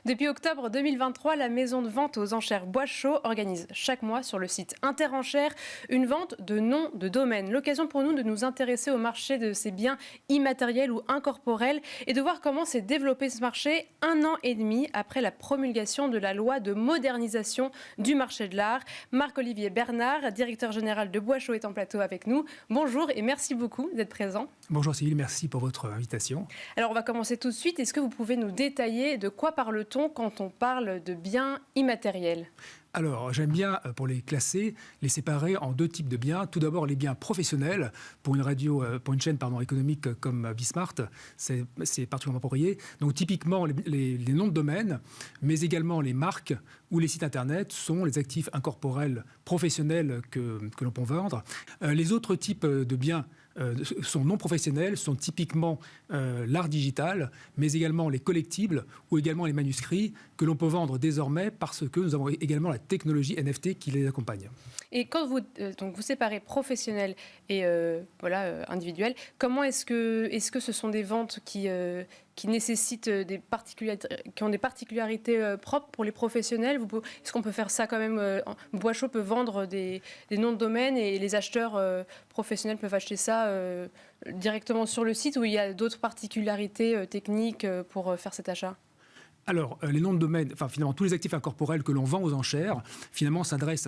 Depuis octobre 2023, la maison de vente aux enchères Bois Chaud organise chaque mois sur le site Interenchères une vente de noms de domaine. L'occasion pour nous de nous intéresser au marché de ces biens immatériels ou incorporels et de voir comment s'est développé ce marché 1 an et demi après la promulgation de la loi de modernisation du marché de l'art. Marc-Olivier Bernard, directeur général de Bois Chaud, est en plateau avec nous. Bonjour et merci beaucoup d'être présent. Bonjour Cyril, merci pour votre invitation. Alors on va commencer tout de suite. Est-ce que vous pouvez nous détailler de quoi parle-t-on quand on parle de biens immatériels ? Alors, j'aime bien, pour les classer, les séparer en deux types de biens. Tout d'abord, les biens professionnels. Pour une chaîne économique comme Bismart, c'est particulièrement approprié. Donc, typiquement, les noms de domaine, mais également les marques ou les sites Internet sont les actifs incorporels professionnels que l'on peut vendre. Les autres types de biens sont non professionnels, sont typiquement l'art digital, mais également les collectibles ou également les manuscrits que l'on peut vendre désormais parce que nous avons également la technologie NFT qui les accompagne. Et quand vous séparez professionnel et individuel, comment est-ce que ce sont des ventes qui nécessitent qui ont des particularités propres pour les professionnels? Est-ce qu'on peut faire ça quand même? Bois Chaud peut vendre des noms de domaine et les acheteurs professionnels peuvent acheter ça directement sur le site, ou il y a d'autres particularités techniques pour faire cet achat? Alors, les noms de domaine, finalement, tous les actifs incorporels que l'on vend aux enchères, finalement, s'adressent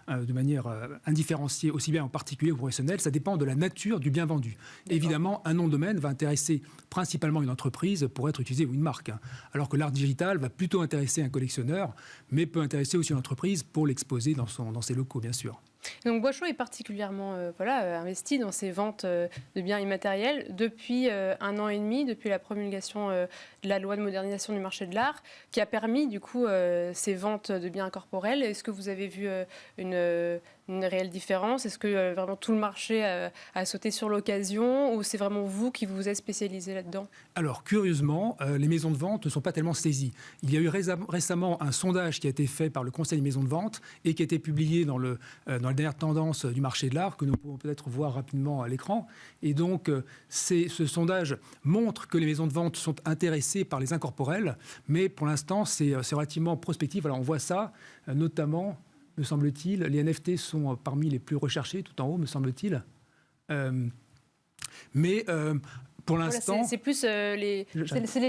de manière indifférenciée, aussi bien en particulier qu'au professionnel. Ça dépend de la nature du bien vendu. Évidemment, un nom de domaine va intéresser principalement une entreprise pour être utilisé, ou une marque. Alors que l'art digital va plutôt intéresser un collectionneur, mais peut intéresser aussi une entreprise pour l'exposer dans ses locaux, bien sûr. Donc Bois Chaud est particulièrement investi dans ces ventes de biens immatériels depuis 1 an et demi, depuis la promulgation de la loi de modernisation du marché de l'art, qui a permis du coup ces ventes de biens incorporels. Est-ce que vous avez vu une réelle différence? Est-ce que vraiment tout le marché a sauté sur l'occasion, ou c'est vraiment vous qui vous êtes spécialisé là-dedans? Alors curieusement, les maisons de vente ne sont pas tellement saisies. Il y a eu récemment un sondage qui a été fait par le Conseil des maisons de vente et qui a été publié dans la dernière tendance du marché de l'art, que nous pouvons peut-être voir rapidement à l'écran. Et donc, ce sondage montre que les maisons de vente sont intéressées par les incorporels, mais pour l'instant, c'est relativement prospectif. Alors, on voit ça, notamment, me semble-t-il, les NFT sont parmi les plus recherchés, tout en haut, me semble-t-il. Pour l'instant... Voilà, c'est plus c'est les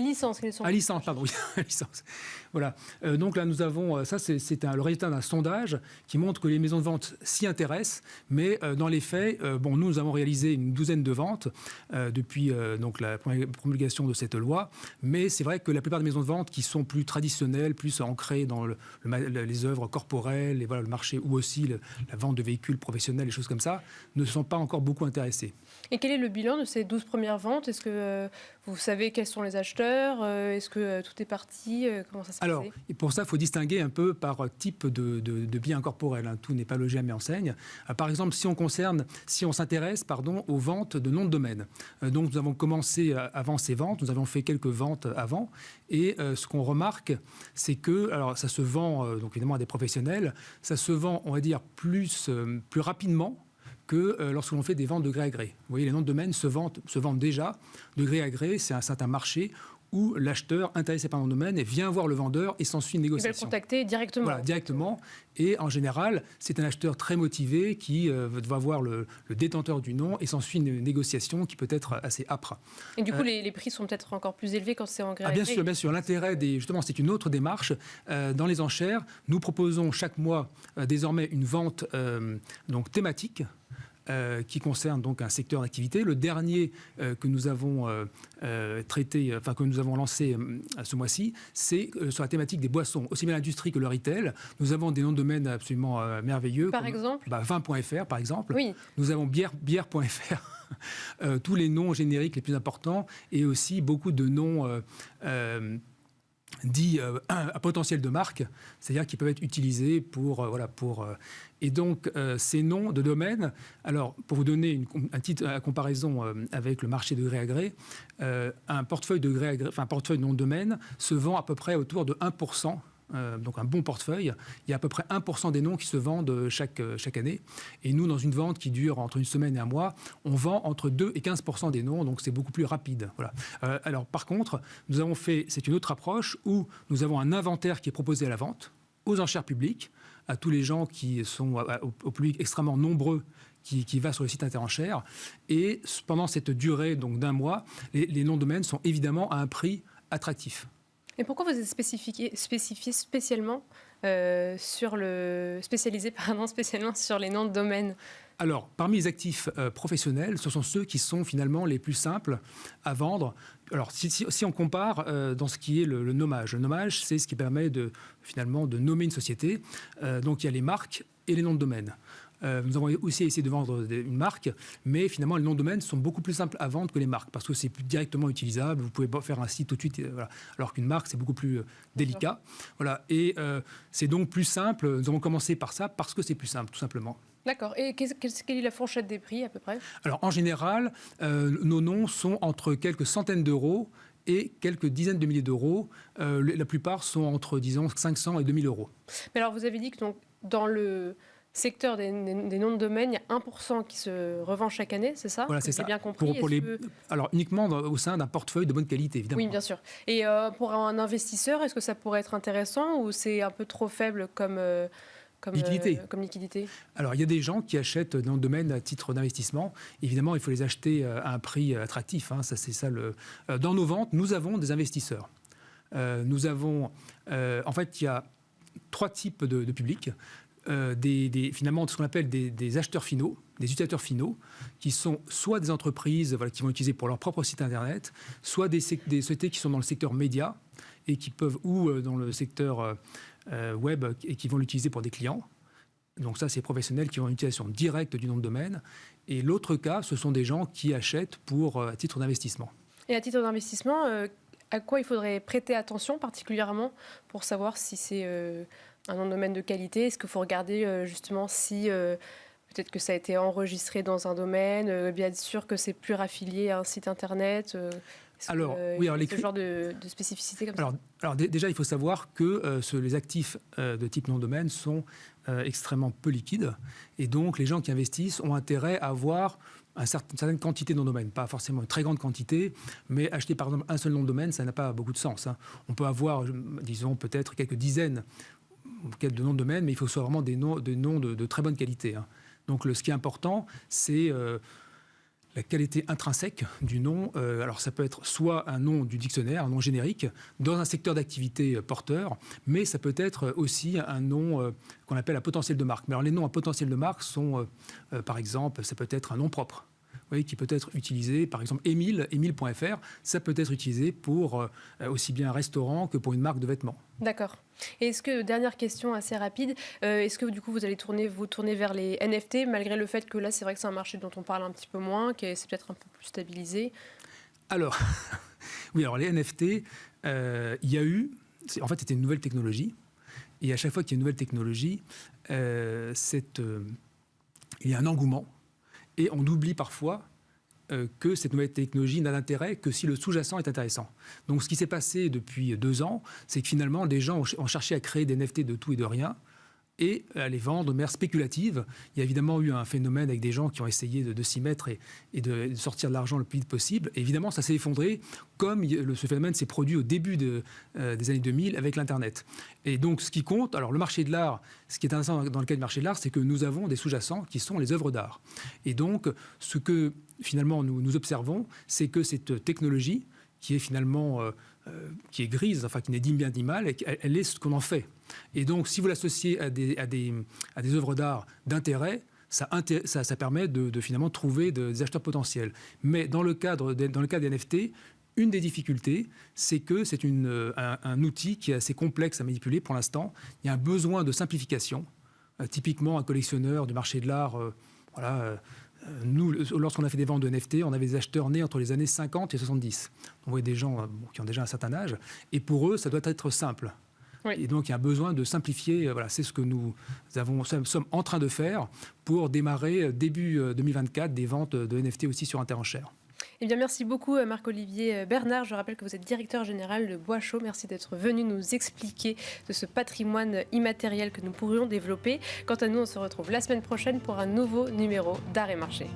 licences qui sont... Ah, licence, pardon, oui, licence. Voilà. Donc là, nous avons... Ça, c'est le résultat d'un sondage qui montre que les maisons de vente s'y intéressent, mais dans les faits, nous avons réalisé une douzaine de ventes depuis la promulgation de cette loi, mais c'est vrai que la plupart des maisons de vente qui sont plus traditionnelles, plus ancrées dans les œuvres corporelles, et voilà, le marché, ou aussi la vente de véhicules professionnels, des choses comme ça, ne sont pas encore beaucoup intéressées. Et quel est le bilan de ces 12 premières ventes? Est-ce que vous savez quels sont les acheteurs? Est-ce que tout est parti? Comment ça s'est passé? Alors, et pour ça, il faut distinguer un peu par type de bien incorporel. Hein. Tout n'est pas logé à mes enseignes. Par exemple, si on s'intéresse aux ventes de noms de domaine. Donc, nous avons commencé avant ces ventes. Nous avons fait quelques ventes avant. Et ce qu'on remarque, c'est que, alors, ça se vend donc évidemment à des professionnels. Ça se vend, on va dire, plus rapidement que lorsque l'on fait des ventes de gré à gré. Vous voyez, les noms de domaine se vendent déjà de gré à gré. C'est un certain marché où l'acheteur intéressé par un nom de domaine vient voir le vendeur et s'ensuit une négociation. Il va le contacter directement. Voilà, directement. Et en général, c'est un acheteur très motivé qui va voir le détenteur du nom et s'ensuit une négociation qui peut être assez âpre. Et du coup, les prix sont peut-être encore plus élevés quand c'est en gré à gré. Bien sûr. L'intérêt justement, c'est une autre démarche. Dans les enchères, nous proposons chaque mois désormais une vente thématique, qui concerne donc un secteur d'activité. Le dernier que nous avons que nous avons lancé ce mois-ci, c'est sur la thématique des boissons, aussi bien l'industrie que le retail. Nous avons des noms de domaine absolument merveilleux. Par exemple vin.fr, par exemple. Oui. Nous avons bière.fr. Tous les noms génériques les plus importants, et aussi beaucoup de noms dits à potentiel de marque, c'est-à-dire qui peuvent être utilisés et donc ces noms de domaine. Alors, pour vous donner un titre à comparaison avec le marché de gré à gré, un portefeuille de gré à gré, un portefeuille de nom de domaine se vend à peu près autour de 1% donc un bon portefeuille, il y a à peu près 1% des noms qui se vendent chaque année. Et nous, dans une vente qui dure entre une semaine et un mois, on vend entre 2 et 15% des noms, donc c'est beaucoup plus rapide. Voilà. Alors par contre, c'est une autre approche où nous avons un inventaire qui est proposé à la vente, aux enchères publiques, à tous les gens qui sont au public extrêmement nombreux qui va sur le site Interenchères. Et pendant cette durée donc d'un mois, les noms de domaine sont évidemment à un prix attractif. Et pourquoi vous êtes spécifié spécialement spécialement sur les noms de domaine? Alors, parmi les actifs professionnels, ce sont ceux qui sont finalement les plus simples à vendre. Alors, si on compare dans ce qui est le nommage. Le nommage, c'est ce qui permet finalement de nommer une société. Donc, il y a les marques et les noms de domaine. Nous avons aussi essayé de vendre une marque, mais finalement, les noms de domaine sont beaucoup plus simples à vendre que les marques, parce que c'est plus directement utilisable. Vous pouvez faire un site tout de suite, voilà. Alors qu'une marque, c'est beaucoup plus délicat. Voilà. Et c'est donc plus simple. Nous avons commencé par ça, parce que c'est plus simple, tout simplement. D'accord. Et quelle est la fourchette des prix, à peu près? Alors, en général, nos noms sont entre quelques centaines d'euros et quelques dizaines de milliers d'euros. La plupart sont entre, disons, 500 et 2000 euros. Mais alors, vous avez dit que donc, dans le secteur des noms de domaine, il y a 1% qui se revend chaque année, c'est ça? Voilà, c'est ça. J'ai bien compris. Alors, uniquement au sein d'un portefeuille de bonne qualité, évidemment. Oui, bien sûr. Et pour un investisseur, est-ce que ça pourrait être intéressant ou c'est un peu trop faible comme liquidité? Alors, il y a des gens qui achètent des noms de domaine à titre d'investissement. Évidemment, il faut les acheter à un prix attractif. Hein. Dans nos ventes, nous avons des investisseurs. En fait, il y a 3 types de publics. Finalement, ce qu'on appelle des acheteurs finaux, des utilisateurs finaux, qui sont soit des entreprises qui vont utiliser pour leur propre site Internet, soit des sociétés qui sont dans le secteur média et qui peuvent, ou dans le secteur web et qui vont l'utiliser pour des clients. Donc ça, c'est professionnels qui ont une utilisation directe du nom de domaine. Et l'autre cas, ce sont des gens qui achètent à titre d'investissement. Et à titre d'investissement, à quoi il faudrait prêter attention particulièrement pour savoir si c'est un nom de domaine de qualité? Est-ce qu'il faut regarder justement si peut-être que ça a été enregistré dans un domaine, bien sûr que c'est plus raffilié à un site internet? Ce genre de spécificité comme ça? Alors déjà, il faut savoir que les actifs de type nom de domaine sont extrêmement peu liquides. Et donc, les gens qui investissent ont intérêt à avoir une certaine quantité de nom de domaine. Pas forcément une très grande quantité, mais acheter par exemple un seul nom de domaine, ça n'a pas beaucoup de sens. Hein. On peut avoir, disons, peut-être quelques dizaines de noms de domaine, mais il faut que ce soit vraiment des noms de très bonne qualité. Hein. Donc, ce qui est important, c'est la qualité intrinsèque du nom. Alors, ça peut être soit un nom du dictionnaire, un nom générique, dans un secteur d'activité porteur, mais ça peut être aussi un nom qu'on appelle à potentiel de marque. Mais alors, les noms à potentiel de marque sont, par exemple, ça peut être un nom propre. Oui, qui peut être utilisé, par exemple, Emile.fr, ça peut être utilisé pour aussi bien un restaurant que pour une marque de vêtements. D'accord. Et dernière question assez rapide, est-ce que du coup vous allez vous tourner vers les NFT, malgré le fait que là c'est vrai que c'est un marché dont on parle un petit peu moins, que c'est peut-être un peu plus stabilisé? Alors, oui, alors les NFT, il y a eu, en fait c'était une nouvelle technologie, et à chaque fois qu'il y a une nouvelle technologie, il y a un engouement. Et on oublie parfois que cette nouvelle technologie n'a d'intérêt que si le sous-jacent est intéressant. Donc ce qui s'est passé depuis 2 ans, c'est que finalement, des gens ont cherché à créer des NFT de tout et de rien et à les vendre de manière spéculative. Il y a évidemment eu un phénomène avec des gens qui ont essayé de s'y mettre et de sortir de l'argent le plus vite possible. Et évidemment, ça s'est effondré, comme ce phénomène s'est produit au début des années 2000 avec l'Internet. Et donc, ce qui compte, alors le marché de l'art, ce qui est intéressant dans le cas du marché de l'art, c'est que nous avons des sous-jacents qui sont les œuvres d'art. Et donc, ce que finalement nous observons, c'est que cette technologie, qui est finalement qui est grise, enfin qui n'est ni bien ni mal, elle est ce qu'on en fait. Et donc, si vous l'associez à des œuvres d'art d'intérêt, ça permet de finalement trouver des acheteurs potentiels. Mais dans le cas des NFT, une des difficultés, c'est que c'est un outil qui est assez complexe à manipuler pour l'instant. Il y a un besoin de simplification. Typiquement, un collectionneur du marché de l'art, nous, lorsqu'on a fait des ventes de NFT, on avait des acheteurs nés entre les années 50 et 70. On voyait des gens qui ont déjà un certain âge. Et pour eux, ça doit être simple. Oui. Et donc, il y a un besoin de simplifier. Voilà, c'est ce que nous sommes en train de faire pour démarrer début 2024 des ventes de NFT aussi sur Interenchères. Eh bien, merci beaucoup Marc-Olivier Bernard. Je rappelle que vous êtes directeur général de Bois Chaud. Merci d'être venu nous expliquer de ce patrimoine immatériel que nous pourrions développer. Quant à nous, on se retrouve la semaine prochaine pour un nouveau numéro d'Art et Marché.